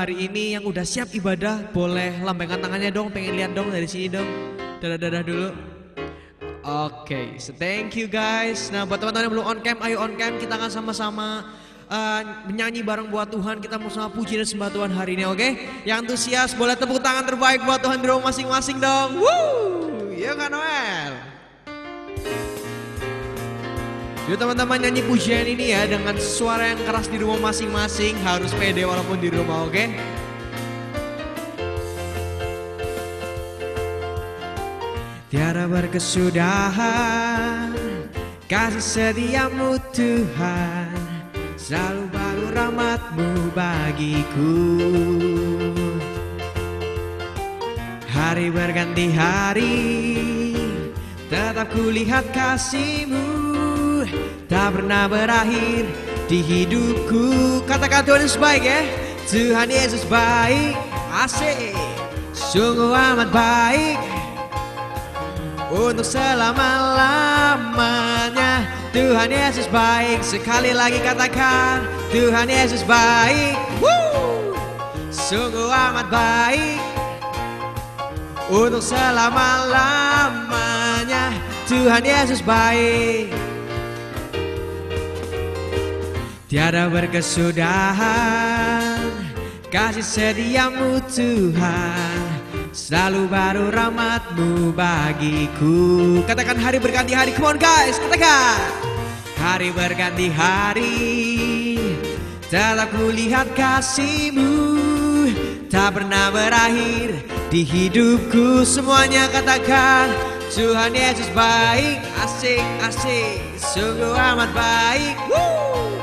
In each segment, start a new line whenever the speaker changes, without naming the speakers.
hari ini yang udah siap ibadah boleh lambaikan tangannya dong, pengen lihat dong dari sini dong. Dadah-dadah dulu. Oke, so thank you guys. Nah buat teman-teman yang belum on cam, ayo on cam, kita akan sama-sama menyanyi bareng buat Tuhan. Kita mau sama puji dan sembah Tuhan hari ini, oke? Yang antusias boleh tepuk tangan terbaik buat Tuhan di rumah masing-masing dong. Woo, ya kan Noel? Yuk teman-teman nyanyi pujian ini ya dengan suara yang keras di rumah masing-masing. Harus pede walaupun di rumah, oke? Tiada berkesudahan kasih setiamu Tuhan, selalu baru rahmat-Mu bagiku. Hari berganti hari, tetap kulihat kasih-Mu, tak pernah berakhir di hidupku. Katakan Tuhan Yesus baik ya. Tuhan Yesus baik, asik, sungguh amat baik, untuk selama-lamanya. Tuhan Yesus baik, sekali lagi katakan Tuhan Yesus baik. Woo! Sungguh amat baik, untuk selama-lamanya. Tuhan Yesus baik. Tiada berkesudahan kasih setiamu Tuhan, selalu baru rahmat-Mu bagiku. Katakan hari berganti hari, come on guys, katakan. Hari berganti hari, tetap kulihat kasih-Mu, tak pernah berakhir di hidupku. Semuanya katakan Tuhan Yesus baik, asik, asik, sungguh amat baik. Woo!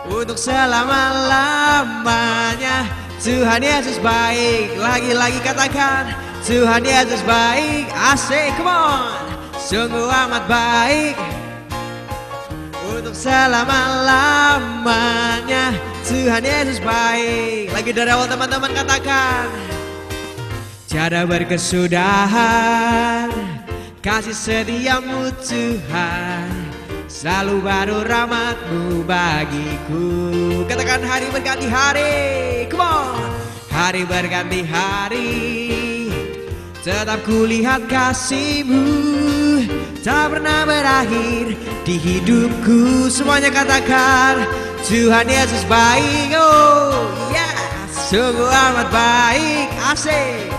Untuk selama-lamanya. Tuhan Yesus baik, lagi-lagi katakan Tuhan Yesus baik, asik, come on. Sungguh amat baik, untuk selama-lamanya. Tuhan Yesus baik. Lagi dari awal teman-teman katakan. Tiada berkesudahan kasih setiamu Tuhan, selalu baru rahmat-Mu bagiku. Katakan hari berganti hari, come on. Hari berganti hari, tetap kulihat kasih-Mu, tak pernah berakhir di hidupku. Semuanya katakan Tuhan Yesus baik, oh yeah, sungguh amat baik, asik,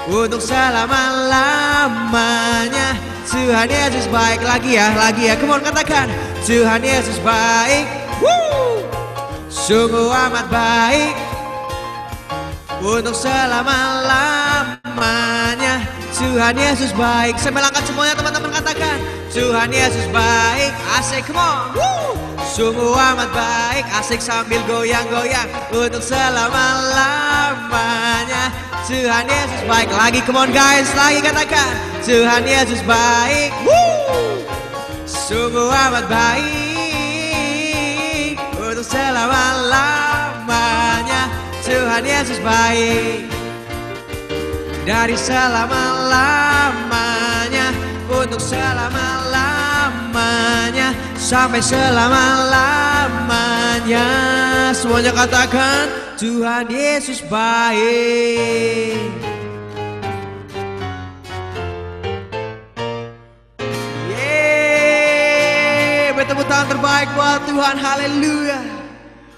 untuk selama-lamanya. Tuhan Yesus baik, lagi ya, come on katakan Tuhan Yesus baik. Woo! Sungguh amat baik, untuk selama-lamanya. Tuhan Yesus baik. Sambil angkat semuanya teman-teman katakan Tuhan Yesus baik, asik, come on. Woo! Sungguh amat baik, asik sambil goyang-goyang, untuk selama-lamanya. Tuhan Yesus baik, lagi come on guys, lagi katakan Tuhan Yesus baik. Woo! Sungguh amat baik, untuk selama-lamanya. Tuhan Yesus baik, dari selama-lamanya, untuk selama-lamanya, sampai selama-lamanya. Semuanya katakan Tuhan Yesus baik. Yeay, bertepuk tangan terbaik buat Tuhan, haleluya.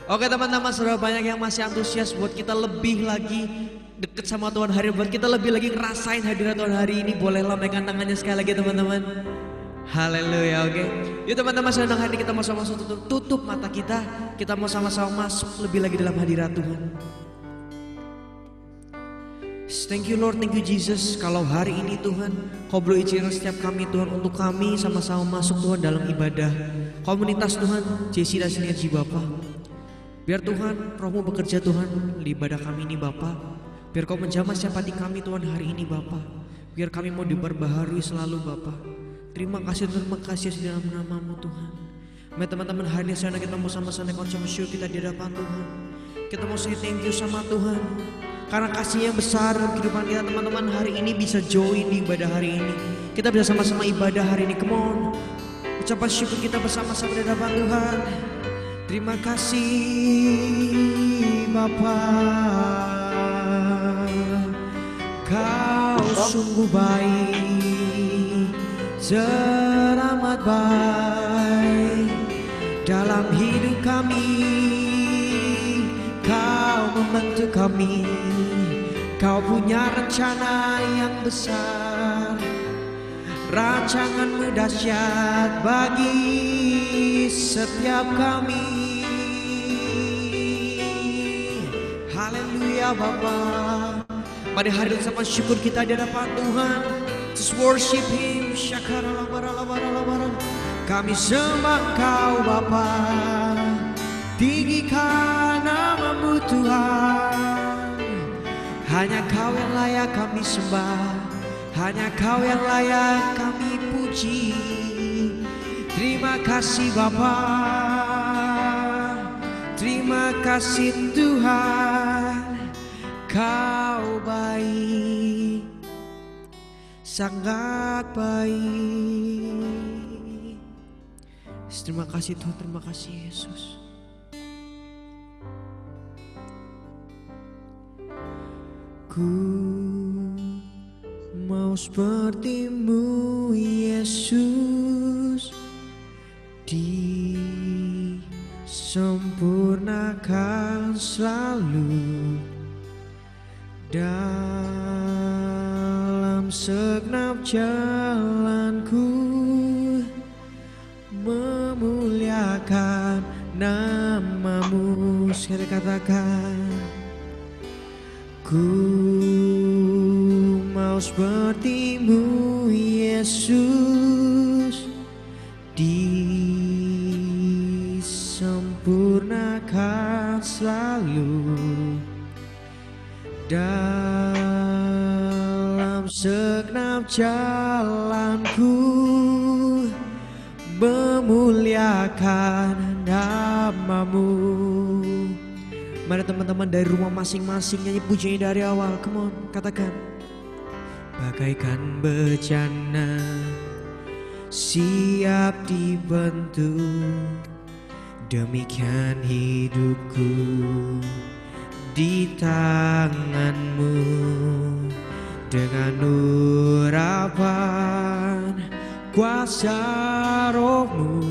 Oke teman-teman, sudah banyak yang masih antusias buat kita lebih lagi deket sama Tuhan hari ini, buat kita lebih lagi ngerasain hadirat Tuhan hari ini. Boleh lambaikan tangannya sekali lagi teman-teman. Haleluya, oke. Yuk teman-teman, sedang hari ini kita mau sama-sama tutup mata kita. Kita mau sama-sama masuk lebih lagi dalam hadirat Tuhan. Thank you Lord, thank you Jesus. Kalau hari ini Tuhan, Kau boleh izinkan setiap kami Tuhan, untuk kami sama-sama masuk Tuhan dalam ibadah komunitas Tuhan, JC dan Sinergi Bapa. Biar Tuhan, Roh-Mu bekerja Tuhan di ibadah kami ini Bapa. Biar Kau menjamah setiap hati kami Tuhan hari ini Bapa. Biar kami mau diperbaharui selalu Bapa. Terima kasih di dalam nama-Mu Tuhan. Mari teman-teman, hari ini sana kita mau sama-sama konsen bersyukur kita di hadapan Tuhan. Kita mau say thank you sama Tuhan, karena kasih yang besar dalam kehidupan kita. Teman-teman hari ini bisa join di ibadah hari ini. Kita bisa sama-sama ibadah hari ini. Come on, ucapan syukur kita bersama-sama di hadapan Tuhan. Terima kasih Bapa, Kau sungguh baik, teramat baik dalam hidup kami. Kau membentuk kami, Kau punya rencana yang besar, rancangan-Mu dahsyat bagi setiap kami. Haleluya Bapa. Pada hari ini sama syukur kita di hadapan Tuhan. Just worship Him. Kami sembah Kau Bapa, tinggikan nama-Mu Tuhan. Hanya Kau yang layak kami sembah, hanya Kau yang layak kami puji. Terima kasih Bapa, terima kasih Tuhan. Kau baik, sangat baik. Terima kasih Tuhan, terima kasih Yesus. Ku mau seperti-Mu Yesus, disempurnakan selalu dalam segenap jalanku, memuliakan nama-Mu. Sekali katakan, ku mau seperti-Mu Yesus, disempurnakan selalu dalam segenap jalanku, memuliakan nama-Mu. Mari teman-teman dari rumah masing-masing nyanyi pujian dari awal. Come on, katakan. Bagaikan bejana siap dibentuk, demikian hidupku di tangan-Mu. Dengan urapan kuasa Roh-Mu,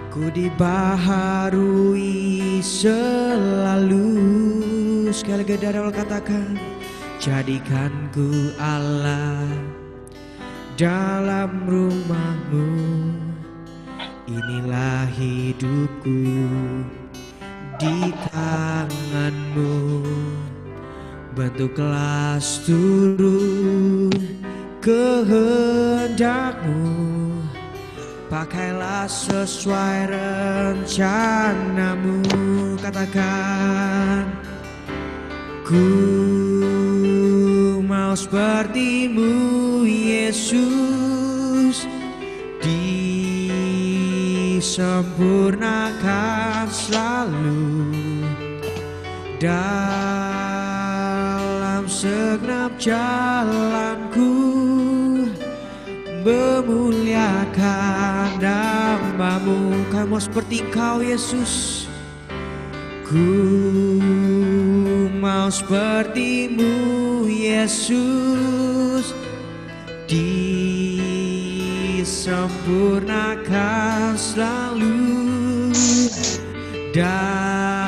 ku dibaharui selalu. Sekali lagi dari awal katakan, jadikan ku Allah dalam rumah-Mu. Inilah hidupku di tangan-Mu. Bentuklah seluruh kehendak-Mu, pakailah sesuai rencana-Mu. Katakan, ku mau seperti-Mu Yesus, disempurnakan selalu dalam segenap jalanku, memuliakan nama-Mu. Kami mau seperti Engkau Yesus. Ku mau seperti-Mu Yesus, disempurnakan selalu dalam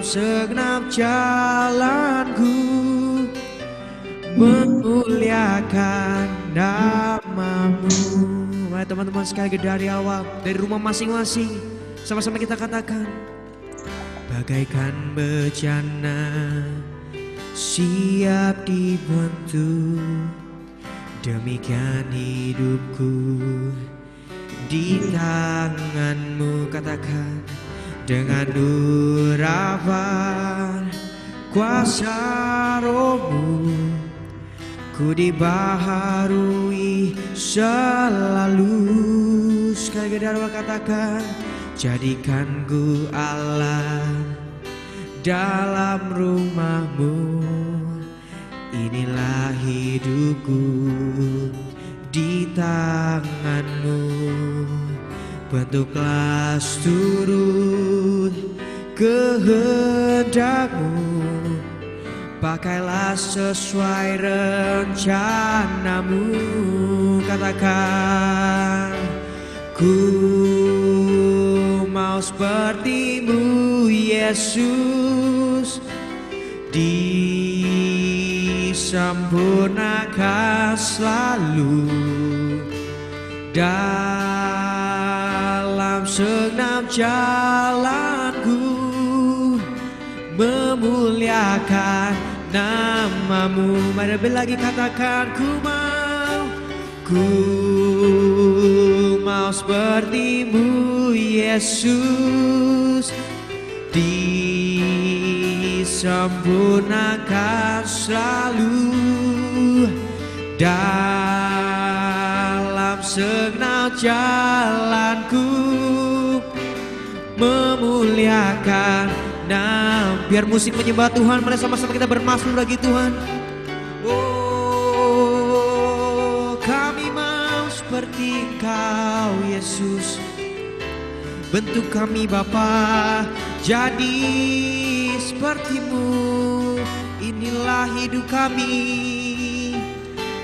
segenap jalanku, memuliakan nama-Mu. Mari teman-teman sekali lagi dari awal, dari rumah masing-masing, sama-sama kita katakan. Bagaikan bejana siap dibentuk, demikian hidupku di tangan-Mu. Katakan, dengan urapan kuasa Roh-Mu, ku dibaharui selalu. Sekali lagi dari awal katakan, jadikan ku Allah dalam rumah-Mu. Inilah hidupku di tangan-Mu. Bentuklah seluruh kehendak-Mu. Pakailah sesuai rencana-Mu. Katakan, ku mau seperti-Mu Yesus, disempurnakan selalu dalam segenap jalanku, memuliakan nama-Mu. Mari lebih lagi katakan, ku mau seperti-Mu Yesus, disempurnakan selalu dalam segenap jalanku, memuliakan nama. Biar musik menyembah Tuhan, mari sama-sama kita bermasmur lagi Tuhan. Oh, kami mau seperti Engkau Yesus. Bentuk kami Bapa jadi seperti-Mu. Inilah hidup kami,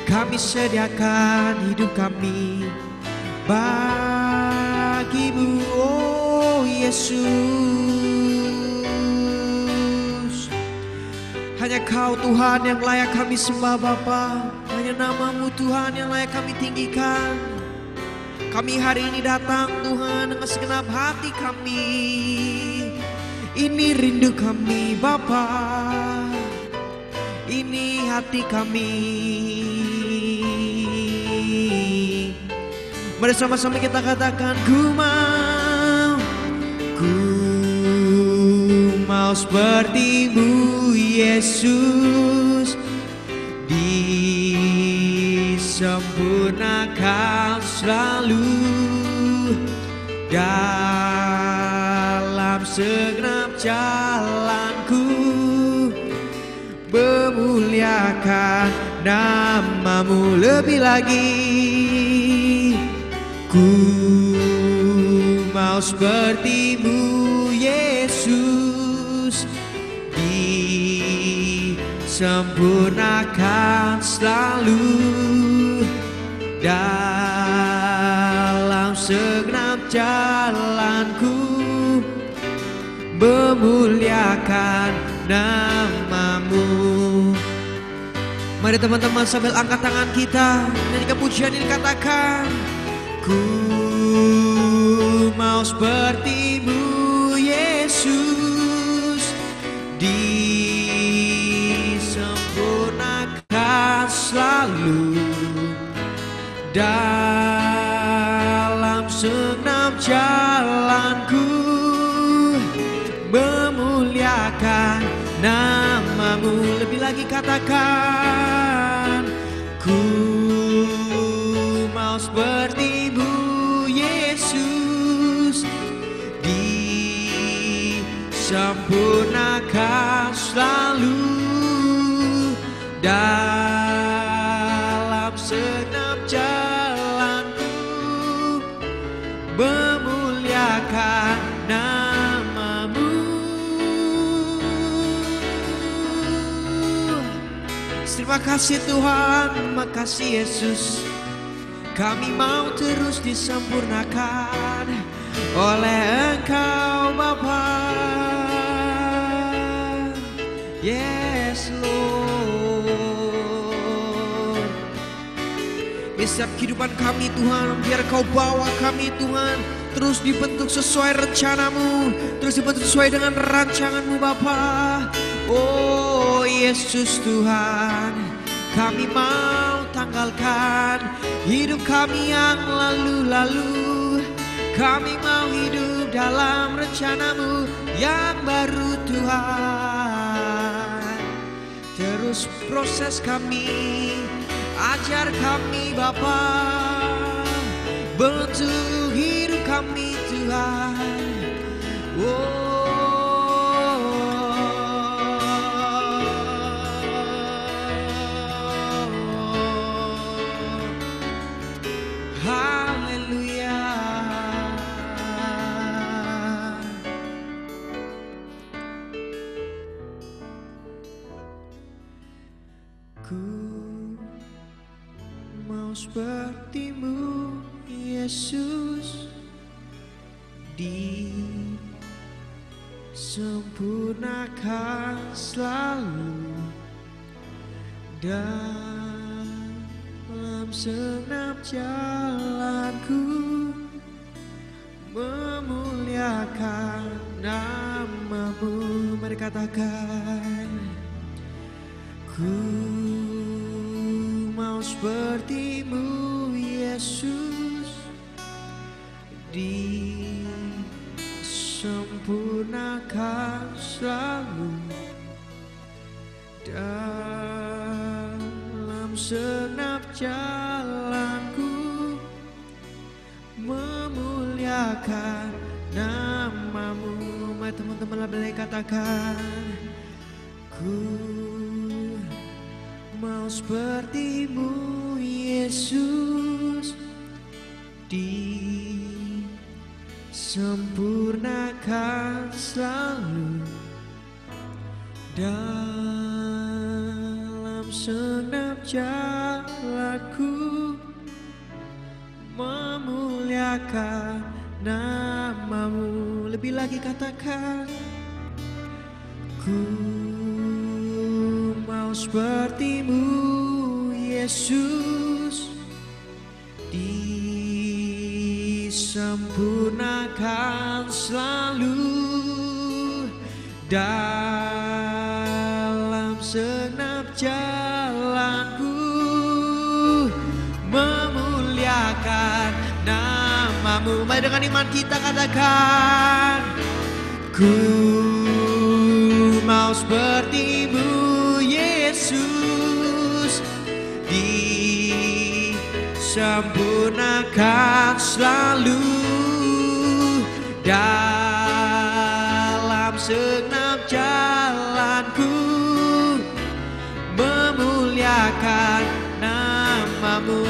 kami sediakan hidup kami bagi-Mu, oh Yesus. Hanya Kau Tuhan yang layak kami sembah Bapa. Hanya nama-Mu Tuhan yang layak kami tinggikan. Kami hari ini datang Tuhan dengan segenap hati kami. Ini rindu kami Bapa, ini hati kami. Mari sama-sama kita katakan, ku mau seperti-Mu Yesus, disempurnakan selalu dalam segenap jalanku, memuliakan nama-Mu. Lebih lagi, ku mau seperti-Mu Yesus, disempurnakan selalu dalam segenap jalanku, memuliakan nama-Mu. Mari teman-teman sambil angkat tangan kita nyanyikan pujian ini, katakan, ku mau seperti-Mu Yesus, disempurnakan selalu dalam segenap jalanku, memuliakan nama-Mu. Lebih lagi katakan, ku mau seperti-Mu Yesus, disempurnakan selalu dalam segenap jalanku, memuliakan nama-Mu. Terima kasih Tuhan, terima kasih Yesus. Kami mau terus disempurnakan oleh Engkau Bapa. Yes Lord. Di setiap kehidupan kami Tuhan, biar Kau bawa kami Tuhan terus dibentuk sesuai rencana-Mu, terus dibentuk sesuai dengan rancangan-Mu Bapa. Oh Yesus Tuhan, kami mau tanggalkan hidup kami yang lalu-lalu. Kami mau hidup dalam rencana-Mu yang baru Tuhan. Terus proses kami, ajar kami Bapa, bentuk hidup kami Tuhan. Oh seperti-Mu Yesus, disempurnakan selalu dalam senap jalanku, memuliakan nama-Mu. Mari katakan, ku mau seperti-Mu Yesus, disempurnakan selalu dalam senap jalanku, memuliakan nama-Mu. Mari teman-teman boleh katakan, ku mau seperti-Mu Yesus, disempurnakan selalu dalam senap jalanku, memuliakan nama-Mu. Lebih lagi katakan, ku mau seperti-Mu Yesus, disempurnakan selalu dalam senap jalanku, memuliakan nama-Mu. Mari dengan iman kita katakan, ku mau seperti-Mu Yesus, disempurnakan selalu dalam senap jalanku, memuliakan nama-Mu,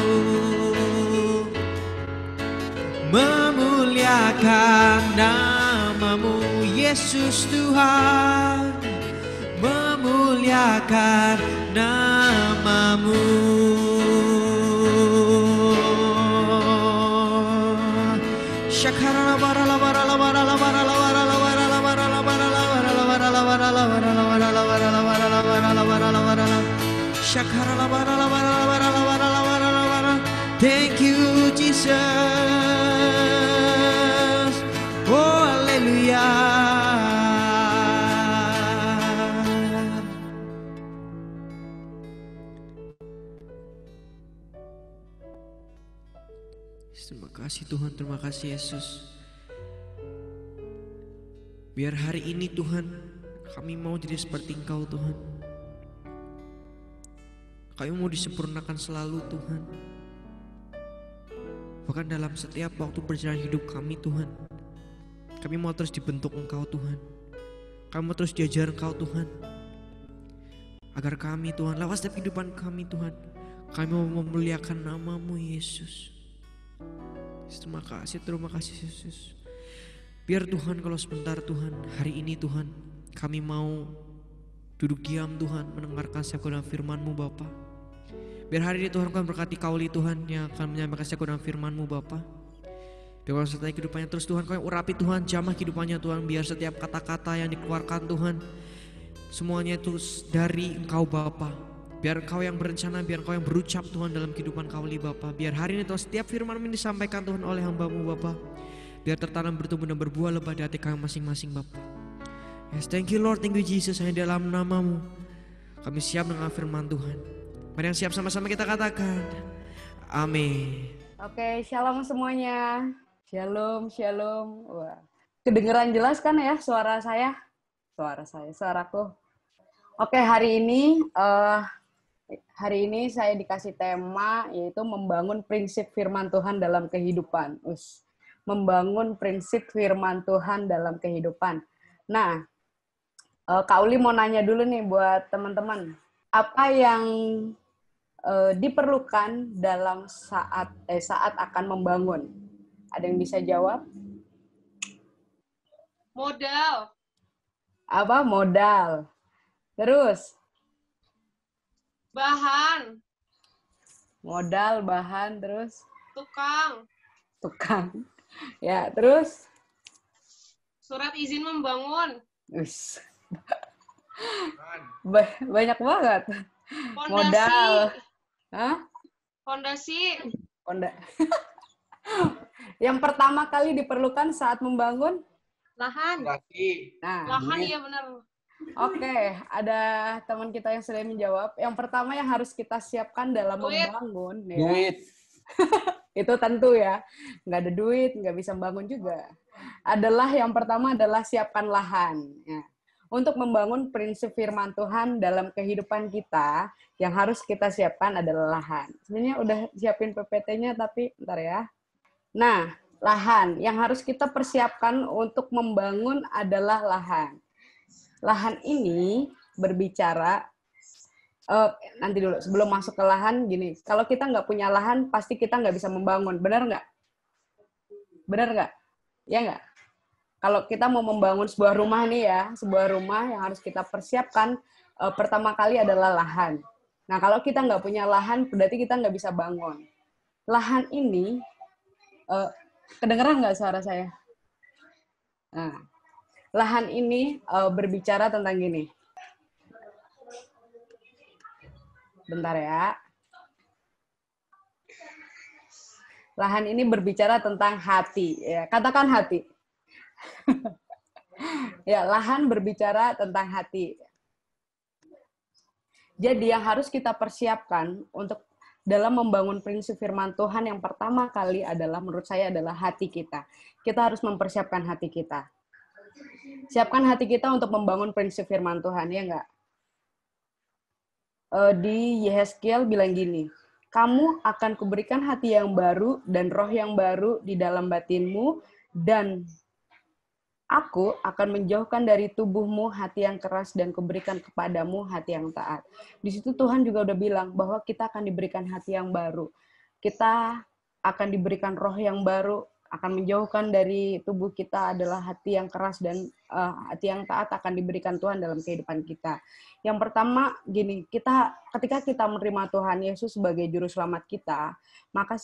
memuliakan nama-Mu Yesus Tuhan, memuliakan nama-Mu. Thank you Jesus. Oh haleluya. Terima kasih Tuhan, terima kasih Yesus. Biar hari ini Tuhan, kami mau jadi seperti Engkau Tuhan. Kami mau disempurnakan selalu Tuhan. Bahkan dalam setiap waktu perjalanan hidup kami Tuhan, kami mau terus dibentuk Engkau Tuhan. Kami mau terus diajar Engkau Tuhan. Agar kami Tuhan, lewat setiap kehidupan kami Tuhan, kami mau memuliakan nama-Mu Yesus. Terima kasih Yesus. Biar Tuhan kalau sebentar Tuhan, hari ini Tuhan, kami mau duduk diam Tuhan, mendengarkan setiap kebenaran firman-Mu Bapa. Biar hari ini Tuhan kami berkati kauli Tuhan yang akan menyampaikan setiap kebenaran firman-Mu Bapa. Biar kalau setiap kehidupannya terus Tuhan, kami urapi Tuhan, jamah kehidupannya Tuhan. Biar setiap kata-kata yang dikeluarkan Tuhan, semuanya itu dari Engkau Bapa. Biar Engkau yang berencana, biar Engkau yang berucap Tuhan dalam kehidupan kauli Bapa. Biar hari ini Tuhan setiap firman ini disampaikan Tuhan oleh hamba-Mu Bapa, biar tertanam bertumbuh dan berbuah lebat di hati kami masing-masing Bapa. Yes, thank you Lord, thank you Jesus. Hanya dalam nama-Mu kami siap dengan firman Tuhan. Mari yang siap sama-sama kita katakan amin.
Oke, shalom semuanya. Shalom, shalom. Wah, kedengeran jelas kan ya suara saya? Suaraku. Oke, hari ini saya dikasih tema yaitu membangun prinsip firman Tuhan dalam kehidupan. Membangun prinsip firman Tuhan dalam kehidupan. Nah, Kak Uli mau nanya dulu nih buat teman-teman. Apa yang diperlukan dalam saat akan membangun? Ada yang bisa jawab?
Modal.
Apa? Modal. Terus?
Bahan.
Modal, bahan, terus
tukang,
tukang. Ya, terus
surat izin membangun,
Ush. Banyak banget.
fondasi,
Modal. Hah?
fondasi,
Honda. Yang pertama kali diperlukan saat membangun?
lahan,
Nah,
lahan iya benar.
oke, ada teman kita yang sudah menjawab. Yang pertama yang harus kita siapkan dalam
Duit.
membangun, ya,
Duit.
itu tentu ya, nggak ada duit, nggak bisa membangun juga. Adalah yang pertama adalah siapkan lahan. Ya. Untuk membangun prinsip firman Tuhan dalam kehidupan kita, yang harus kita siapkan adalah lahan. Sebenarnya udah siapin PPT-nya, tapi bentar ya. Nah, lahan yang harus kita persiapkan untuk membangun adalah lahan. Lahan ini berbicara, nanti dulu, sebelum masuk ke lahan, gini, kalau kita nggak punya lahan, pasti kita nggak bisa membangun, benar nggak? Benar nggak? Ya nggak? Kalau kita mau membangun sebuah rumah nih ya, sebuah rumah yang harus kita persiapkan, pertama kali adalah lahan. Nah, kalau kita nggak punya lahan, berarti kita nggak bisa bangun. Lahan ini, kedengeran nggak suara saya? Nah, lahan ini berbicara tentang gini. Bentar ya. Lahan ini berbicara tentang hati. Ya, katakan hati. Ya, lahan berbicara tentang hati. Jadi yang harus kita persiapkan untuk dalam membangun prinsip firman Tuhan yang pertama kali adalah, menurut saya, adalah hati kita. Kita harus mempersiapkan hati kita. Siapkan hati kita untuk membangun prinsip firman Tuhan, ya enggak? Di Yehezkiel bilang gini, kamu akan kuberikan hati yang baru dan roh yang baru di dalam batinmu, dan aku akan menjauhkan dari tubuhmu hati yang keras dan kuberikan kepadamu hati yang taat. Di situ Tuhan juga udah bilang bahwa kita akan diberikan hati yang baru. Kita akan diberikan roh yang baru, akan menjauhkan dari tubuh kita adalah hati yang keras, dan hati yang taat akan diberikan Tuhan dalam kehidupan kita. Yang pertama gini, ketika kita menerima Tuhan Yesus sebagai juru selamat kita, maka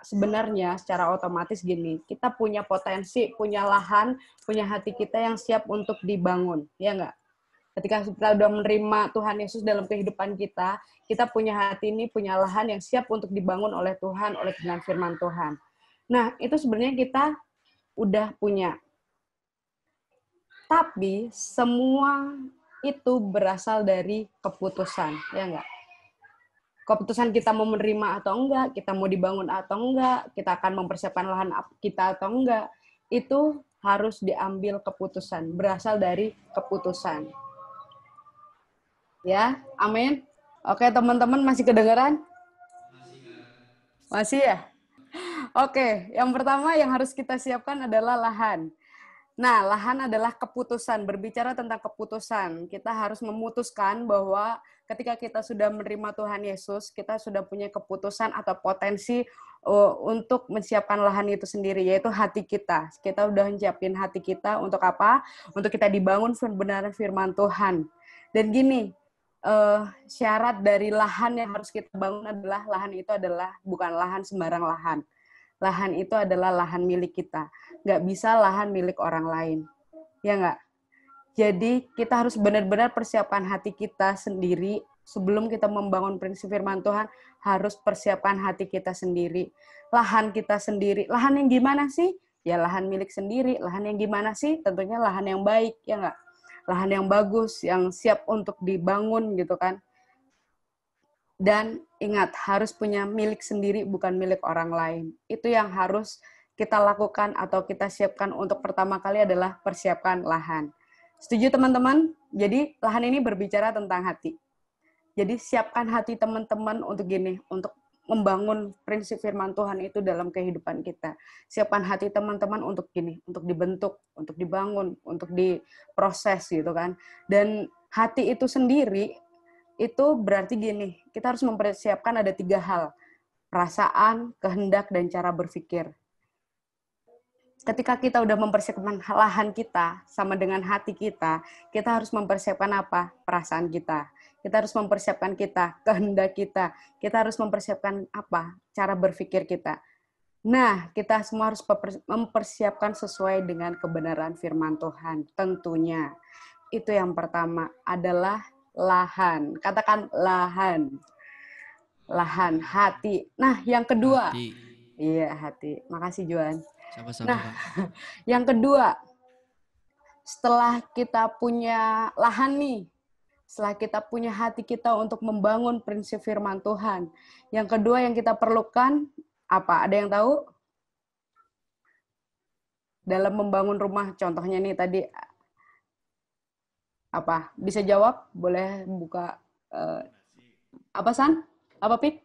sebenarnya secara otomatis gini, kita punya potensi, punya lahan, punya hati kita yang siap untuk dibangun, ya enggak? Ketika kita sudah menerima Tuhan Yesus dalam kehidupan kita, kita punya hati ini, punya lahan yang siap untuk dibangun oleh Tuhan, oleh dengan firman Tuhan. Nah, itu sebenarnya kita udah punya. Tapi semua itu berasal dari keputusan, ya enggak? Keputusan kita mau menerima atau enggak, kita mau dibangun atau enggak, kita akan mempersiapkan lahan kita atau enggak, itu harus diambil keputusan, berasal dari keputusan. Ya, amin. Oke, teman-teman, masih kedengeran? Masih ya? Oke, yang pertama yang harus kita siapkan adalah lahan. Nah, lahan adalah keputusan. Berbicara tentang keputusan, kita harus memutuskan bahwa ketika kita sudah menerima Tuhan Yesus, kita sudah punya keputusan atau potensi untuk menyiapkan lahan itu sendiri, yaitu hati kita. Kita udah menyiapin hati kita untuk apa? Untuk kita dibangun kebenaran firman Tuhan. Dan gini, syarat dari lahan yang harus kita bangun adalah, lahan itu adalah bukan lahan sembarang lahan. Lahan itu adalah lahan milik kita. Nggak bisa lahan milik orang lain. Ya nggak? Jadi kita harus benar-benar persiapkan hati kita sendiri. Sebelum kita membangun prinsip firman Tuhan, harus persiapkan hati kita sendiri. Lahan kita sendiri. Lahan yang gimana sih? Ya lahan milik sendiri. Lahan yang gimana sih? Tentunya lahan yang baik. Ya nggak? Lahan yang bagus, yang siap untuk dibangun gitu kan. Dan ingat, harus punya milik sendiri, bukan milik orang lain. Itu yang harus kita lakukan atau kita siapkan untuk pertama kali adalah persiapkan lahan. Setuju teman-teman? Jadi lahan ini berbicara tentang hati. Jadi siapkan hati teman-teman untuk gini, untuk membangun prinsip firman Tuhan itu dalam kehidupan kita. Siapkan hati teman-teman untuk gini, untuk dibentuk, untuk dibangun, untuk diproses gitu kan. Dan hati itu sendiri, itu berarti gini, kita harus mempersiapkan ada 3 hal. Perasaan, kehendak, dan cara berpikir. Ketika kita udah mempersiapkan lahan kita sama dengan hati kita harus mempersiapkan apa? Perasaan kita. Kita harus mempersiapkan kehendak kita. Kita harus mempersiapkan apa? Cara berpikir kita. Nah, kita semua harus mempersiapkan sesuai dengan kebenaran firman Tuhan. Tentunya. Itu yang pertama adalah lahan. Katakan lahan. Lahan, hati. Nah, yang kedua.
Hati.
Iya, hati. Makasih, Juan.
Sama-sama,
Nah,
Kak.
yang kedua, setelah kita punya lahan nih, setelah kita punya hati kita untuk membangun prinsip firman Tuhan, yang kedua yang kita perlukan apa? Ada yang tahu? Dalam membangun rumah, contohnya nih tadi, apa? Bisa jawab? Boleh buka. Apa, San? Apa, Pik?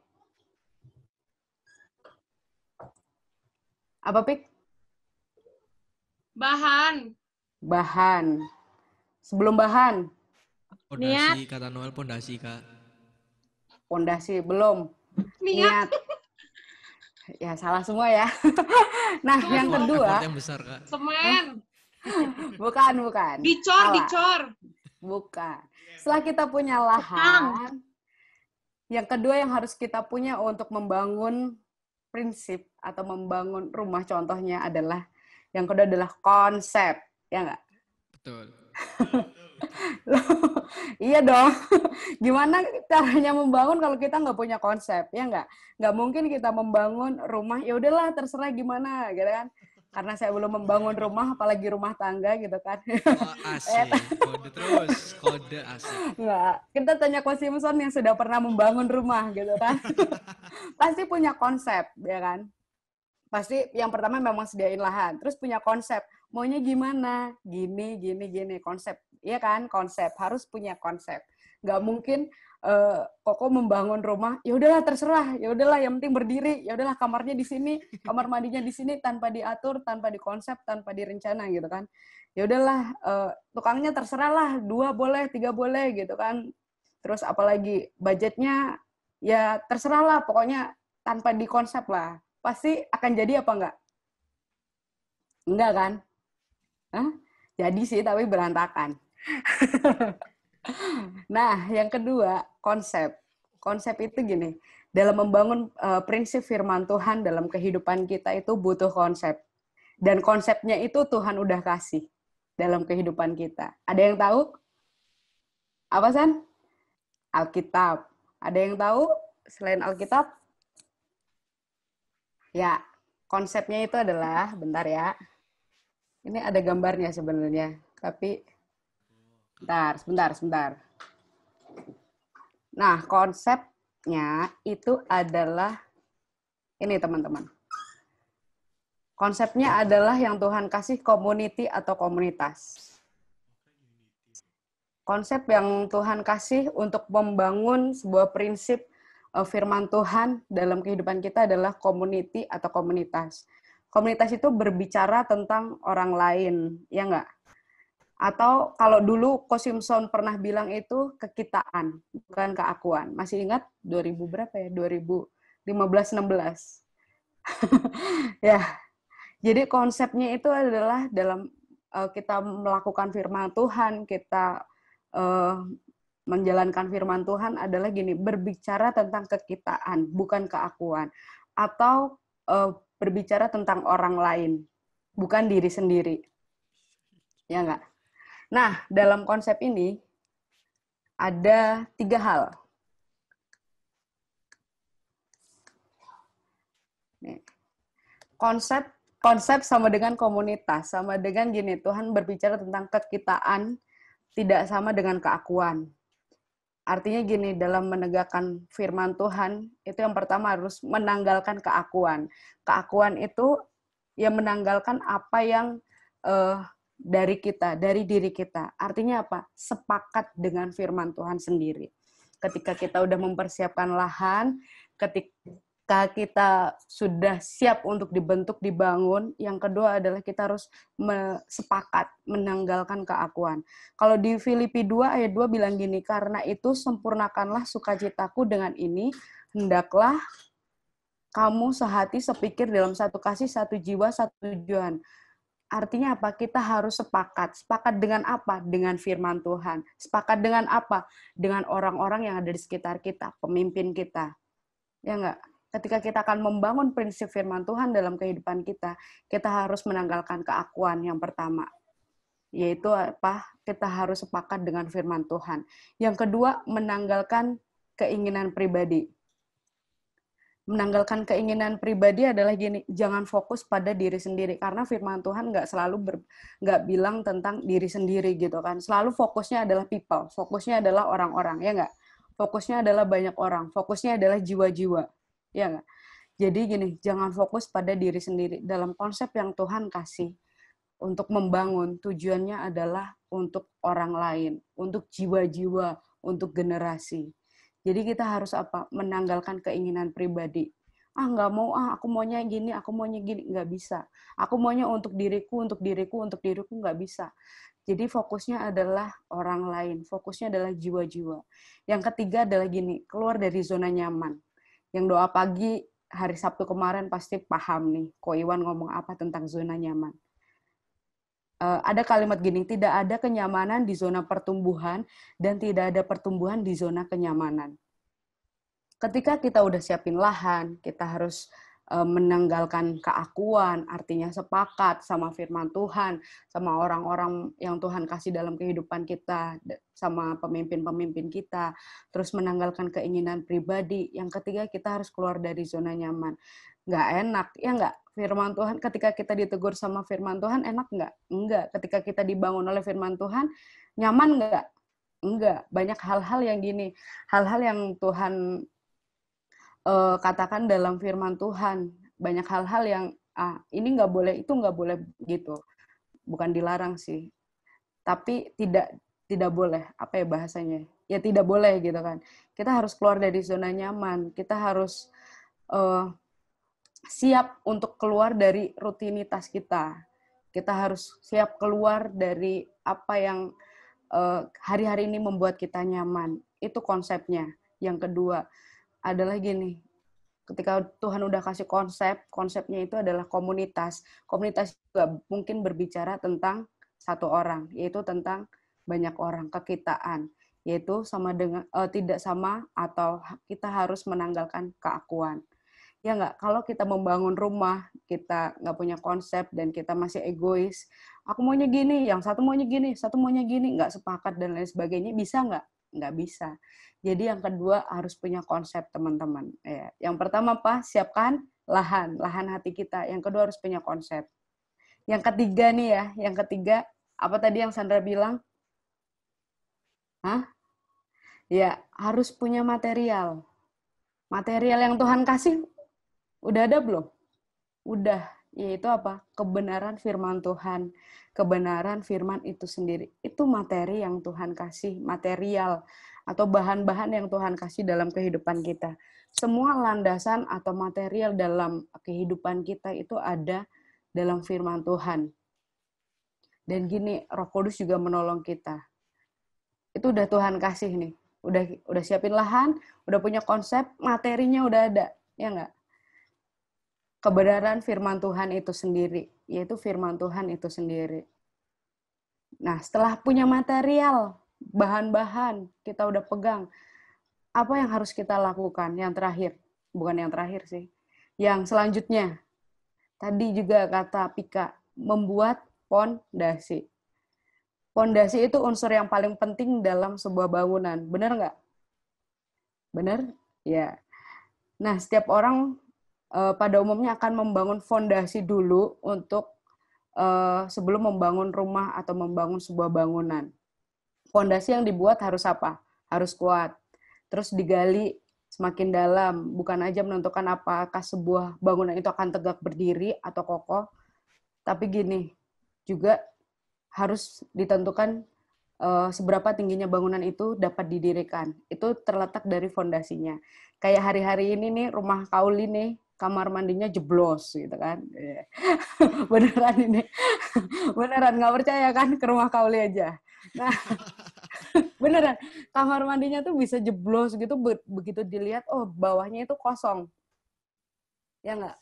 Apa, Pik?
Bahan.
Bahan. Sebelum bahan,
Pondasi, kata Noel pondasi, Kak.
pondasi belum.
Niat.
Ya, salah semua ya. Nah, yang kedua,
Effort yang besar, Kak.
Semen.
bukan.
Dicor,
Salah.
dicor.
Bukan. Setelah kita punya lahan, yang kedua yang harus kita punya untuk membangun prinsip atau membangun rumah contohnya adalah, yang kedua adalah konsep. Ya nggak?
Betul.
Iya dong. Gimana caranya membangun kalau kita nggak punya konsep? Ya nggak? Nggak mungkin kita membangun rumah, ya udahlah terserah gimana, gitu kan? Karena saya belum membangun rumah, apalagi rumah tangga gitu kan.
Wah, asik. Kode terus. Kode asik.
Nggak. Kita tanya Coach Simpson yang sudah pernah membangun rumah gitu kan. Pasti punya konsep, ya kan? Pasti yang pertama memang sediain lahan, terus punya konsep. Maunya gimana? Gini, konsep. Iya kan? Konsep, harus punya konsep. Nggak mungkin Koko membangun rumah, ya udahlah terserah, ya udahlah yang penting berdiri, ya udahlah kamarnya di sini, kamar mandinya di sini, tanpa diatur, tanpa dikonsep, tanpa direncana gitu kan. Ya udahlah tukangnya terserah lah, 2 boleh, 3 boleh gitu kan. Terus apalagi budgetnya ya terserah lah, pokoknya tanpa dikonsep lah. Pasti akan jadi apa enggak? Enggak kan? Hah? Jadi sih, tapi berantakan. Nah, yang kedua, konsep. Konsep itu gini, dalam membangun prinsip firman Tuhan dalam kehidupan kita itu butuh konsep. Dan konsepnya itu Tuhan udah kasih dalam kehidupan kita. Ada yang tahu? Apa, San? Alkitab. Ada yang tahu selain Alkitab? Ya, konsepnya itu adalah, bentar ya. Ini ada gambarnya sebenarnya, tapi sebentar. Nah, konsepnya itu adalah ini, teman-teman. Konsepnya adalah yang Tuhan kasih community atau komunitas. Konsep yang Tuhan kasih untuk membangun sebuah prinsip firman Tuhan dalam kehidupan kita adalah community atau komunitas. Komunitas itu berbicara tentang orang lain, ya nggak? Atau kalau dulu Coach Simpson pernah bilang itu kekitaan, bukan keakuan. Masih ingat 2000 berapa ya? 2015-16. Ya. Jadi konsepnya itu adalah dalam kita melakukan firman Tuhan, kita menjalankan firman Tuhan adalah gini, berbicara tentang kekitaan, bukan keakuan. Atau berbicara tentang orang lain, bukan diri sendiri. Ya nggak? Nah, dalam konsep ini ada 3 hal. Nih. Konsep sama dengan komunitas, sama dengan gini, Tuhan berbicara tentang kekitaan, tidak sama dengan keakuan. Artinya gini, dalam menegakkan firman Tuhan, itu yang pertama harus menanggalkan keakuan. Keakuan itu ya menanggalkan apa yang dari kita, dari diri kita. Artinya apa? Sepakat dengan firman Tuhan sendiri. Ketika kita udah mempersiapkan lahan, ketika kita sudah siap untuk dibentuk, dibangun, yang kedua adalah kita harus sepakat, menanggalkan keakuan. Kalau di Filipi 2 ayat 2 bilang gini, karena itu sempurnakanlah sukacitaku dengan ini, hendaklah kamu sehati, sepikir dalam satu kasih, satu jiwa, satu tujuan. Artinya apa? Kita harus sepakat. Sepakat dengan apa? Dengan firman Tuhan. Sepakat dengan apa? Dengan orang-orang yang ada di sekitar kita, pemimpin kita. Ya enggak? Ketika kita akan membangun prinsip firman Tuhan dalam kehidupan kita harus menanggalkan keakuan yang pertama. Yaitu apa? Kita harus sepakat dengan firman Tuhan. Yang kedua, menanggalkan keinginan pribadi. Menanggalkan keinginan pribadi adalah gini, jangan fokus pada diri sendiri, karena firman Tuhan nggak bilang tentang diri sendiri gitu kan. Selalu fokusnya adalah people, fokusnya adalah orang-orang, ya nggak? Fokusnya adalah banyak orang, fokusnya adalah jiwa-jiwa, ya nggak? Jadi gini, jangan fokus pada diri sendiri. Dalam konsep yang Tuhan kasih untuk membangun, tujuannya adalah untuk orang lain, untuk jiwa-jiwa, untuk generasi. Jadi kita harus apa? Menanggalkan keinginan pribadi. Nggak mau, aku maunya gini, nggak bisa. Aku maunya untuk diriku, nggak bisa. Jadi fokusnya adalah orang lain, fokusnya adalah jiwa-jiwa. Yang ketiga adalah gini, keluar dari zona nyaman. Yang doa pagi hari Sabtu kemarin pasti paham nih, Ko Iwan ngomong apa tentang zona nyaman. Ada kalimat gini, tidak ada kenyamanan di zona pertumbuhan dan tidak ada pertumbuhan di zona kenyamanan. Ketika kita udah siapin lahan, kita harus menanggalkan keakuan, artinya sepakat sama firman Tuhan, sama orang-orang yang Tuhan kasih dalam kehidupan kita, sama pemimpin-pemimpin kita, terus menanggalkan keinginan pribadi. Yang ketiga, kita harus keluar dari zona nyaman. Nggak enak, ya nggak? Firman Tuhan, ketika kita ditegur sama firman Tuhan, enak nggak? Enggak. Ketika kita dibangun oleh firman Tuhan, nyaman nggak? Enggak. Banyak hal-hal yang gini, hal-hal yang Tuhan katakan dalam firman Tuhan. Banyak hal-hal yang, ini nggak boleh, itu nggak boleh gitu. Bukan dilarang sih. Tapi tidak boleh, apa ya bahasanya? Ya tidak boleh gitu kan. Kita harus keluar dari zona nyaman. Kita harus siap untuk keluar dari rutinitas kita. Kita harus siap keluar dari apa yang hari-hari ini membuat kita nyaman. Itu konsepnya. Yang kedua adalah gini, ketika Tuhan udah kasih konsepnya itu adalah komunitas. Komunitas juga mungkin berbicara tentang satu orang, yaitu tentang banyak orang, kekitaan. Yaitu sama dengan tidak sama atau kita harus menanggalkan keakuan. Ya nggak, kalau kita membangun rumah, kita nggak punya konsep, dan kita masih egois, aku maunya gini, yang satu maunya gini, nggak sepakat, dan lain sebagainya, bisa nggak? Nggak bisa. Jadi yang kedua harus punya konsep, teman-teman. Ya. Yang pertama apa? Siapkan lahan hati kita. Yang kedua harus punya konsep. Yang ketiga nih ya, apa tadi yang Sandra bilang? Ya, harus punya material. Material yang Tuhan kasih, udah ada belum? Udah, yaitu apa? Kebenaran firman Tuhan. Kebenaran firman itu sendiri. Itu materi yang Tuhan kasih, material atau bahan-bahan yang Tuhan kasih dalam kehidupan kita. Semua landasan atau material dalam kehidupan kita itu ada dalam firman Tuhan. Dan gini, Roh Kudus juga menolong kita. Itu udah Tuhan kasih nih. Udah siapin lahan, udah punya konsep, materinya udah ada. Ya nggak? Kebenaran firman Tuhan itu sendiri, yaitu firman Tuhan itu sendiri. Nah, setelah punya material, bahan-bahan, kita udah pegang, apa yang harus kita lakukan? Yang terakhir, bukan yang terakhir sih, yang selanjutnya, tadi juga kata Pika, membuat pondasi. Pondasi itu unsur yang paling penting dalam sebuah bangunan, benar nggak? Benar? Ya. Nah, setiap orang pada umumnya akan membangun fondasi dulu untuk sebelum membangun rumah atau membangun sebuah bangunan. Fondasi yang dibuat harus apa? Harus kuat. Terus digali semakin dalam, bukan aja menentukan apakah sebuah bangunan itu akan tegak berdiri atau kokoh, tapi gini, juga harus ditentukan seberapa tingginya bangunan itu dapat didirikan. Itu terletak dari fondasinya. Kayak hari-hari ini nih, rumah Kauli nih, kamar mandinya jeblos gitu kan. Beneran ini. Beneran, nggak percaya kan ke rumah Kauli aja. Nah, beneran, kamar mandinya tuh bisa jeblos gitu, begitu dilihat, oh bawahnya itu kosong. Ya nggak?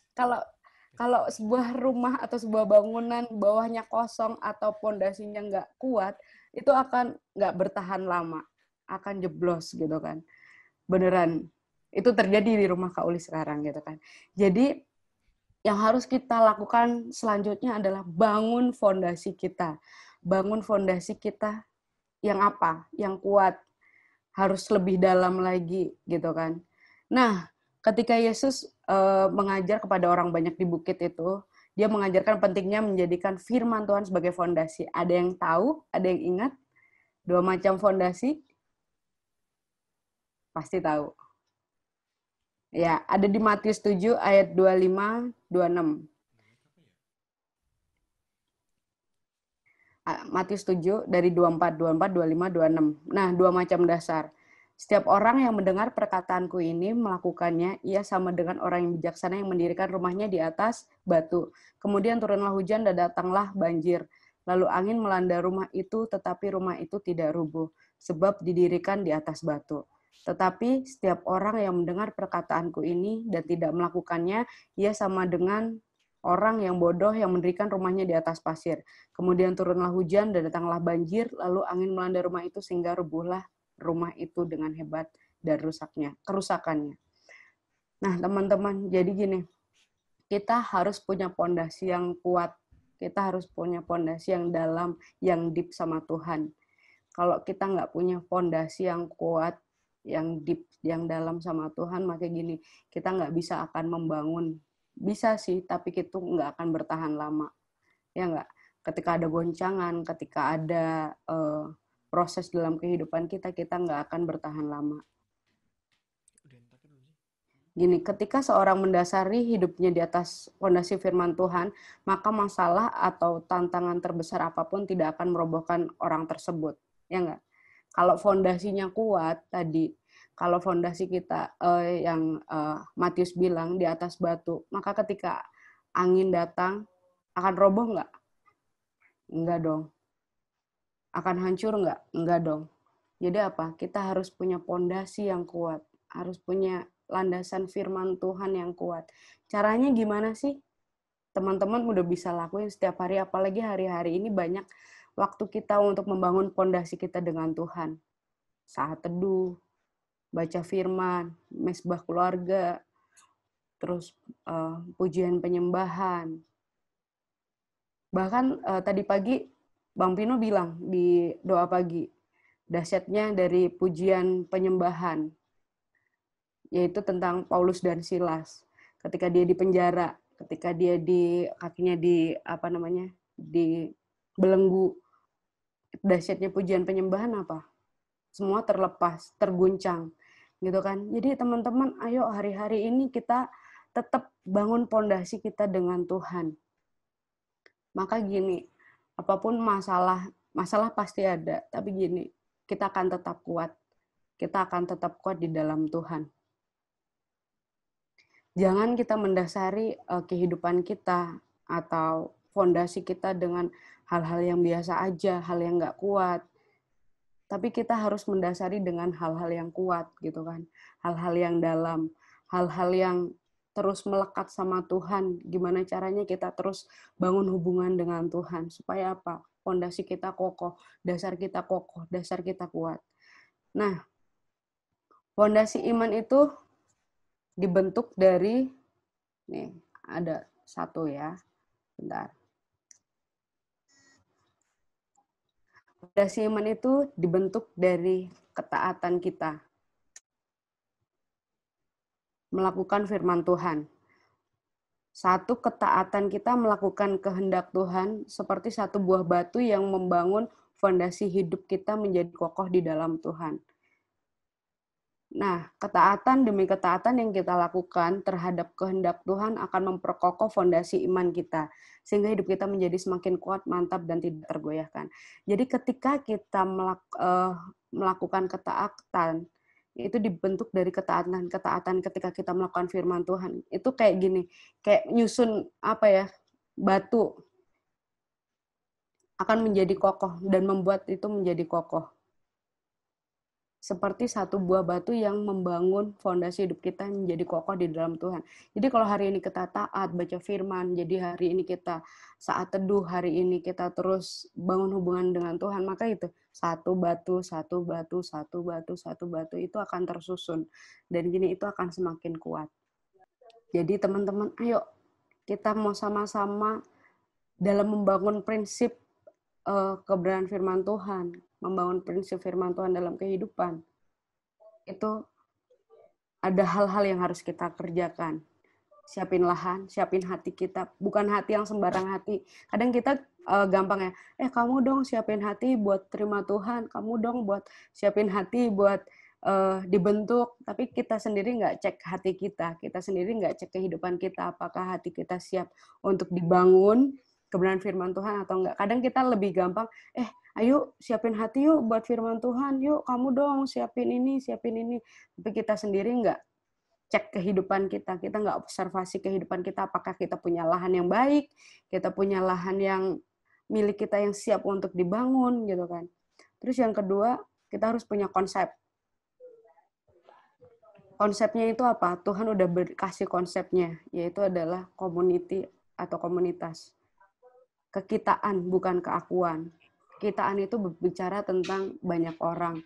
Kalau sebuah rumah atau sebuah bangunan bawahnya kosong atau pondasinya nggak kuat, itu akan nggak bertahan lama, akan jeblos gitu kan. Beneran. Itu terjadi di rumah Kak Uli sekarang gitu kan. Jadi yang harus kita lakukan selanjutnya adalah bangun fondasi kita. Bangun fondasi kita yang apa? Yang kuat. Harus lebih dalam lagi gitu kan. Nah, ketika Yesus mengajar kepada orang banyak di bukit itu, dia mengajarkan pentingnya menjadikan firman Tuhan sebagai fondasi. Ada yang tahu? Ada yang ingat? 2 macam fondasi? Pasti tahu. Ya, ada di Matius 7 ayat 25, 26. Matius 7 dari 24, 24, 25, 26. Nah, 2 macam dasar. Setiap orang yang mendengar perkataanku ini melakukannya, ia sama dengan orang yang bijaksana yang mendirikan rumahnya di atas batu. Kemudian turunlah hujan dan datanglah banjir. Lalu angin melanda rumah itu, tetapi rumah itu tidak rubuh, sebab didirikan di atas batu. Tetapi setiap orang yang mendengar perkataanku ini dan tidak melakukannya, ia sama dengan orang yang bodoh yang mendirikan rumahnya di atas pasir. Kemudian turunlah hujan dan datanglah banjir, lalu angin melanda rumah itu sehingga rubuhlah rumah itu dengan hebat dan kerusakannya. Nah, teman-teman, jadi gini, kita harus punya pondasi yang kuat. Kita harus punya pondasi yang dalam, yang deep sama Tuhan. Kalau kita nggak punya pondasi yang kuat, yang deep, yang dalam sama Tuhan, maka gini, kita nggak bisa akan membangun. Bisa sih, tapi itu nggak akan bertahan lama. Ya nggak? Ketika ada goncangan, ketika ada proses dalam kehidupan kita nggak akan bertahan lama. Gini, ketika seorang mendasari hidupnya di atas fondasi firman Tuhan, maka masalah atau tantangan terbesar apapun tidak akan merobohkan orang tersebut. Ya nggak? Kalau fondasinya kuat tadi, kalau fondasi kita yang Matius bilang di atas batu, maka ketika angin datang, akan roboh nggak? Enggak dong. Akan hancur nggak? Enggak dong. Jadi apa? Kita harus punya pondasi yang kuat. Harus punya landasan firman Tuhan yang kuat. Caranya gimana sih? Teman-teman udah bisa lakuin setiap hari, apalagi hari-hari ini banyak waktu kita untuk membangun pondasi kita dengan Tuhan. Saat teduh, baca firman, mesbah keluarga, terus pujian penyembahan. Bahkan tadi pagi Bang Pino bilang di doa pagi, dahsyatnya dari pujian penyembahan, yaitu tentang Paulus dan Silas. Ketika dia di penjara, ketika dia kakinya dibelenggu, dahsyatnya pujian penyembahan apa? Semua terlepas, terguncang, gitu kan? Jadi teman-teman, ayo hari-hari ini kita tetap bangun pondasi kita dengan Tuhan. Maka gini, apapun masalah pasti ada, tapi gini, kita akan tetap kuat. Kita akan tetap kuat di dalam Tuhan. Jangan kita mendasari kehidupan kita atau fondasi kita dengan hal-hal yang biasa aja, hal yang nggak kuat. Tapi kita harus mendasari dengan hal-hal yang kuat, gitu kan. Hal-hal yang dalam, hal-hal yang terus melekat sama Tuhan. Gimana caranya kita terus bangun hubungan dengan Tuhan. Supaya apa? Fondasi kita kokoh, dasar kita kokoh, dasar kita kuat. Nah, fondasi iman itu dibentuk dari, nih, ada satu ya, bentar. Fondasi iman itu dibentuk dari ketaatan kita. Melakukan firman Tuhan. Satu, ketaatan kita melakukan kehendak Tuhan seperti satu buah batu yang membangun fondasi hidup kita menjadi kokoh di dalam Tuhan. Nah, ketaatan demi ketaatan yang kita lakukan terhadap kehendak Tuhan akan memperkokoh fondasi iman kita, sehingga hidup kita menjadi semakin kuat, mantap, dan tidak tergoyahkan. Jadi ketika kita melakukan ketaatan, itu dibentuk dari ketaatan ketika kita melakukan firman Tuhan. Itu kayak gini, kayak nyusun batu akan menjadi kokoh dan membuat itu menjadi kokoh. seperti satu buah batu yang membangun fondasi hidup kita menjadi kokoh di dalam Tuhan. Jadi kalau hari ini kita taat, baca firman, jadi hari ini kita saat teduh, hari ini kita terus bangun hubungan dengan Tuhan, maka itu satu batu, satu batu, satu batu, satu batu itu akan tersusun. Dan gini itu akan semakin kuat. Jadi teman-teman, ayo kita mau sama-sama dalam membangun prinsip kebenaran firman Tuhan, membangun prinsip firman Tuhan dalam kehidupan, itu ada hal-hal yang harus kita kerjakan. Siapin lahan, siapin hati kita, bukan hati yang sembarang hati. Kadang kita gampang ya, kamu dong siapin hati buat terima Tuhan, kamu dong buat siapin hati buat dibentuk, tapi kita sendiri nggak cek hati kita sendiri nggak cek kehidupan kita, apakah hati kita siap untuk dibangun kebenaran firman Tuhan atau enggak. Kadang kita lebih gampang, ayo siapin hati yuk buat firman Tuhan, yuk kamu dong siapin ini. Tapi kita sendiri enggak cek kehidupan kita enggak observasi kehidupan kita, apakah kita punya lahan yang baik, kita punya lahan yang milik kita yang siap untuk dibangun, gitu kan. Terus yang kedua, kita harus punya konsep. Konsepnya itu apa? Tuhan udah kasih konsepnya, yaitu adalah community atau komunitas. Kekitaan, bukan keakuan. Kekitaan itu berbicara tentang banyak orang,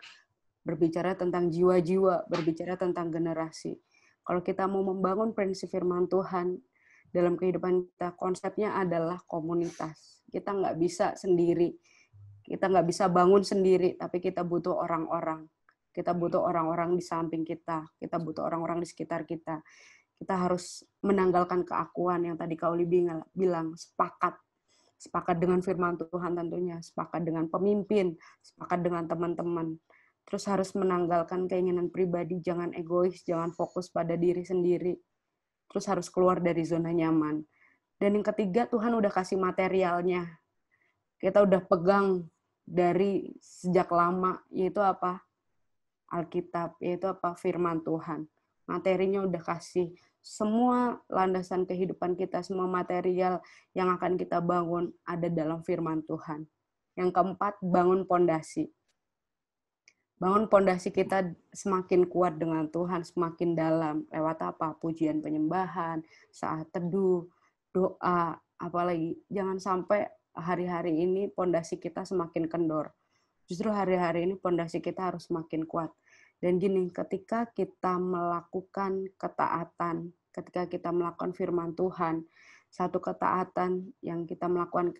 berbicara tentang jiwa-jiwa, berbicara tentang generasi. Kalau kita mau membangun prinsip firman Tuhan dalam kehidupan kita, konsepnya adalah komunitas. Kita nggak bisa sendiri, kita nggak bisa bangun sendiri, tapi kita butuh orang-orang. Kita butuh orang-orang di samping kita butuh orang-orang di sekitar kita. Kita harus menanggalkan keakuan yang tadi Kak Oli bilang, sepakat dengan firman Tuhan tentunya, sepakat dengan pemimpin, sepakat dengan teman-teman. Terus harus menanggalkan keinginan pribadi, jangan egois, jangan fokus pada diri sendiri. Terus harus keluar dari zona nyaman. Dan yang ketiga, Tuhan udah kasih materialnya. Kita udah pegang dari sejak lama, yaitu apa? Alkitab, yaitu apa? Firman Tuhan. Materinya udah kasih. Semua landasan kehidupan kita, semua material yang akan kita bangun ada dalam firman Tuhan. Yang keempat, bangun pondasi. Bangun pondasi kita semakin kuat dengan Tuhan, semakin dalam. Lewat apa? Pujian penyembahan, saat teduh, doa, apalagi. Jangan sampai hari-hari ini pondasi kita semakin kendor. Justru hari-hari ini pondasi kita harus semakin kuat. Dan gini, ketika kita melakukan ketaatan, ketika kita melakukan firman Tuhan, satu ketaatan yang kita melakukan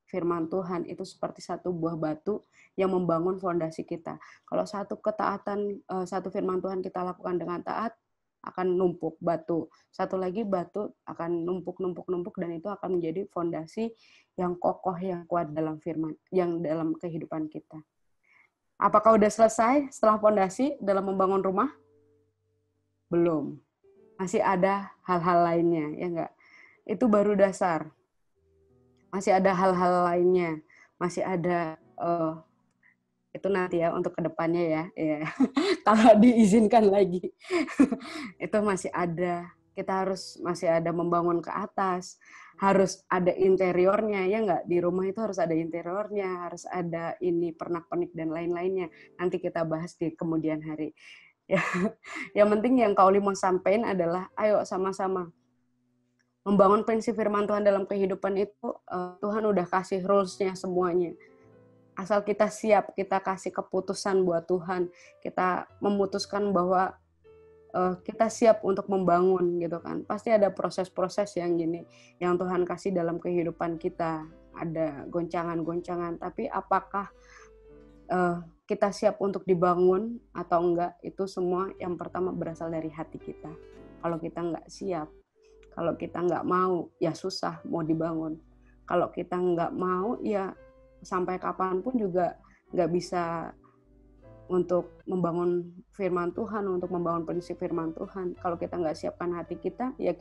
firman Tuhan itu seperti satu buah batu yang membangun fondasi kita. Kalau satu ketaatan, satu firman Tuhan kita lakukan dengan taat, akan numpuk batu. Satu lagi batu akan numpuk, dan itu akan menjadi fondasi yang kokoh, yang kuat dalam firman, yang dalam kehidupan kita. Apakah udah selesai setelah fondasi dalam membangun rumah? Belum. Masih ada hal-hal lainnya, ya enggak? Itu baru dasar. Masih ada hal-hal lainnya. Masih ada, itu nanti ya untuk kedepannya ya. Kalau diizinkan lagi. Itu masih ada. Kita masih ada membangun ke atas. Harus ada interiornya, ya nggak? Di rumah itu harus ada interiornya, harus ada ini pernak-pernik dan lain-lainnya. Nanti kita bahas di kemudian hari. Ya, yang penting yang Kak Oli mau sampaikan adalah, ayo sama-sama membangun prinsip firman Tuhan dalam kehidupan itu. Tuhan udah kasih rules-nya semuanya. Asal kita siap, kita kasih keputusan buat Tuhan. Kita memutuskan bahwa kita siap untuk membangun gitu kan. Pasti ada proses-proses yang gini yang Tuhan kasih dalam kehidupan kita, ada goncangan-goncangan, tapi apakah kita siap untuk dibangun atau enggak, itu semua yang pertama berasal dari hati kita. Kalau kita enggak siap, kalau kita enggak mau, ya susah mau dibangun. Kalau kita enggak mau, ya sampai kapanpun juga enggak bisa untuk membangun firman Tuhan, untuk membangun prinsip firman Tuhan. Kalau kita nggak siapkan hati kita, ya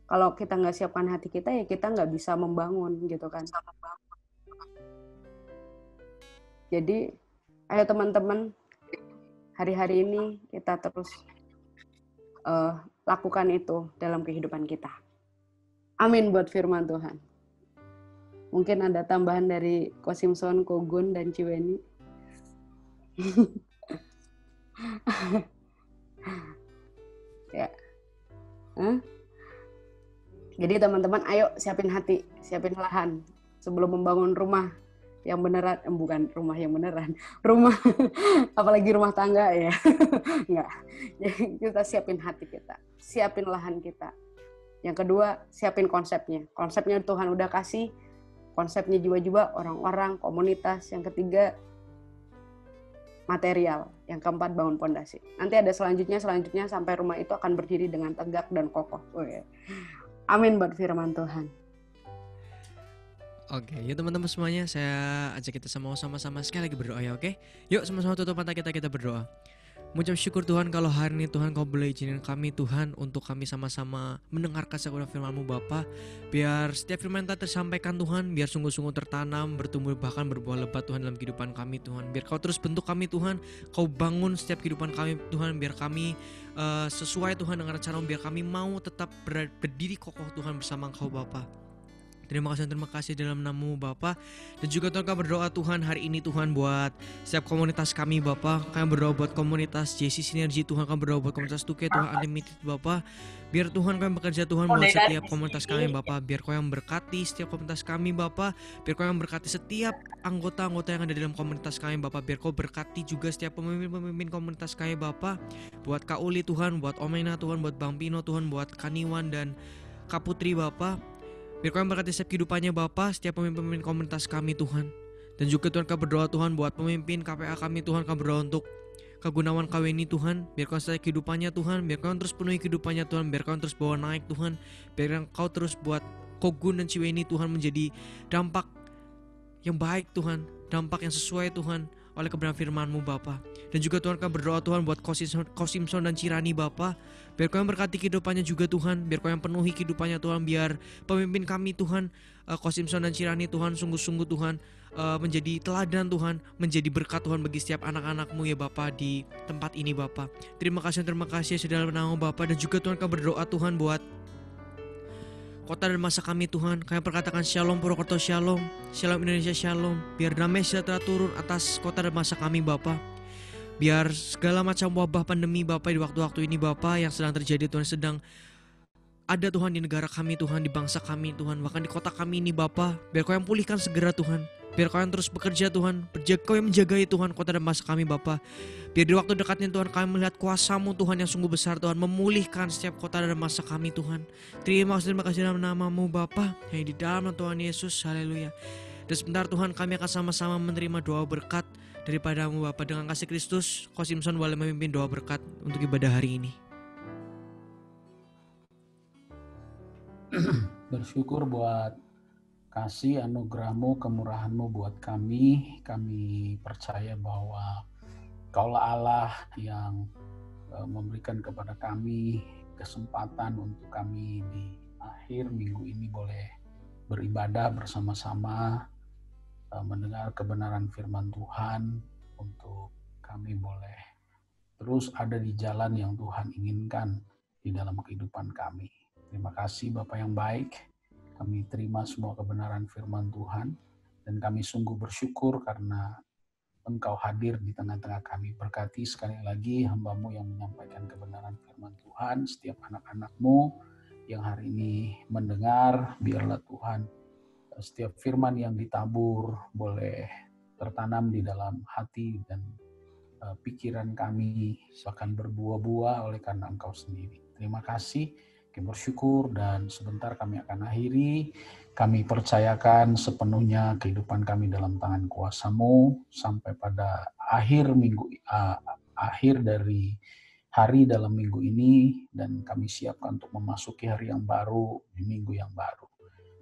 kalau kita nggak siapkan hati kita, ya kita nggak bisa membangun, gitu kan. Jadi, ayo teman-teman, hari-hari ini kita terus lakukan itu dalam kehidupan kita. Amin buat firman Tuhan. Mungkin ada tambahan dari Ko Simpson, Ko Gun, dan Ciweni. Ya. Jadi teman-teman, ayo siapin hati, siapin lahan sebelum membangun rumah yang beneran, bukan rumah yang beneran, rumah apalagi rumah tangga ya. Enggak. Jadi kita siapin hati kita, siapin lahan kita. Yang kedua, siapin konsepnya. Konsepnya Tuhan udah kasih, konsepnya jiwa-jiwa, orang-orang, komunitas. Yang ketiga, material. Yang keempat, bangun pondasi. Nanti ada selanjutnya sampai rumah itu akan berdiri dengan tegak dan kokoh. Oh, ya. Amin buat firman Tuhan.
Oke, yuk teman-teman semuanya, saya ajak kita sama-sama sekali lagi berdoa ya, oke? Yuk sama-sama tutup mata kita berdoa. Mengucap syukur Tuhan kalau hari ini Tuhan Kau boleh izinin kami Tuhan untuk kami sama-sama mendengarkan segala firman-Mu Bapa. Biar setiap firman yang tersampaikan Tuhan, biar sungguh-sungguh tertanam, bertumbuh bahkan berbuah lebat Tuhan dalam kehidupan kami Tuhan. Biar Kau terus bentuk kami Tuhan, Kau bangun setiap kehidupan kami Tuhan, biar kami sesuai Tuhan dengan rencana, biar kami mau tetap berdiri kokoh Tuhan bersama Engkau Bapa. Terima kasih dalam nama-Mu Bapa. Dan juga Tuhan kami berdoa Tuhan hari ini Tuhan buat setiap komunitas kami Bapa. Kami berdoa buat komunitas JC Sinergi Tuhan. Kami berdoa buat komunitas Tuke Tuhan Unlimited Bapa. Biar Tuhan kami bekerja Tuhan buat setiap komunitas kami Bapa. Biar Kau yang berkati setiap komunitas kami Bapa. Biar Kau yang berkati setiap anggota-anggota yang ada dalam komunitas kami Bapa. Biar Kau berkati juga setiap pemimpin-pemimpin komunitas kami Bapa. Buat Kak Uli Tuhan, buat Omena Tuhan, buat Bang Pino Tuhan, buat Kaniwan dan Kak Putri Bapa. Biar Kau yang berkati setiap kehidupannya Bapa, setiap pemimpin komunitas kami Tuhan. Dan juga Tuhan kami berdoa Tuhan buat pemimpin KPA kami Tuhan, kami berdoa untuk Kak Gunawan Kaweni Tuhan. Biar Kau setiap kehidupannya Tuhan, biar Kau terus penuhi kehidupannya Tuhan, biar Kau terus bawa naik Tuhan. Biar Kau terus buat Kogun dan Ciweni Tuhan menjadi dampak yang baik Tuhan, dampak yang sesuai Tuhan oleh kebenaran firman-Mu Bapa. Dan juga Tuhan kami berdoa Tuhan buat Kosimson dan Cirani Bapa. Biar Kau yang berkati kehidupannya juga Tuhan. Biar Kau yang penuhi kehidupannya Tuhan. Biar pemimpin kami Tuhan, Kosimson dan Cirani Tuhan, sungguh-sungguh Tuhan menjadi teladan Tuhan, menjadi berkat Tuhan bagi setiap anak-anak-Mu ya Bapa di tempat ini Bapa. Terima kasih sudah dalam nama Bapa. Dan juga Tuhan kami berdoa Tuhan buat kota dan masa kami Tuhan. Kami perkatakan Shalom Purwokerto Shalom, Shalom Indonesia Shalom. Biar damai sejahtera turun atas kota dan masa kami Bapa. Biar segala macam wabah pandemi Bapa di waktu-waktu ini Bapa yang sedang terjadi Tuhan, sedang ada Tuhan di negara kami Tuhan, di bangsa kami Tuhan, bahkan di kota kami ini Bapa. Biar Kau yang pulihkan segera Tuhan. Biar Kau yang terus bekerja Tuhan, Kau yang menjagai Tuhan kota dan masa kami Bapa. Biar di waktu dekatnya Tuhan kami melihat kuasa-Mu Tuhan yang sungguh besar Tuhan, memulihkan setiap kota dan masa kami Tuhan. Terima kasih dalam nama-Mu Bapa, yang di dalam Tuhan Yesus, haleluya. Dan sebentar Tuhan kami akan sama-sama menerima doa berkat daripada-Mu Bapa. Dengan kasih Kristus, Kosimson boleh memimpin doa berkat untuk ibadah hari ini.
Bersyukur buat kasih anugerah-Mu, kemurahan-Mu buat kami. Kami percaya bahwa Kaulah Allah yang memberikan kepada kami kesempatan untuk kami di akhir minggu ini boleh beribadah bersama-sama, mendengar kebenaran firman Tuhan, untuk kami boleh terus ada di jalan yang Tuhan inginkan di dalam kehidupan kami. Terima kasih Bapa yang baik, kami terima semua kebenaran firman Tuhan, dan kami sungguh bersyukur karena Engkau hadir di tengah-tengah kami. Berkati sekali lagi hamba-Mu yang menyampaikan kebenaran firman Tuhan, setiap anak-anak-Mu yang hari ini mendengar, biarlah Tuhan setiap firman yang ditabur boleh tertanam di dalam hati dan pikiran kami, akan berbuah-buah oleh karena Engkau sendiri. Terima kasih, kami bersyukur, dan sebentar kami akan akhiri. Kami percayakan sepenuhnya kehidupan kami dalam tangan kuasa-Mu sampai pada akhir dari hari dalam minggu ini, dan kami siapkan untuk memasuki hari yang baru di minggu yang baru.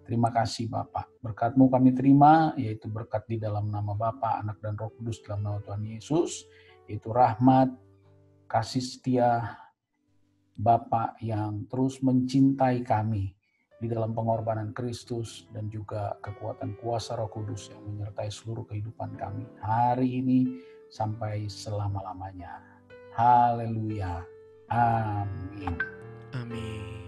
Terima kasih Bapak. Berkat-Mu kami terima, yaitu berkat di dalam nama Bapa, Anak dan Roh Kudus dalam nama Tuhan Yesus, yaitu rahmat, kasih setia Bapa yang terus mencintai kami di dalam pengorbanan Kristus, dan juga kekuatan kuasa Roh Kudus yang menyertai seluruh kehidupan kami hari ini sampai selama-lamanya. Haleluya. Amin.
Amin.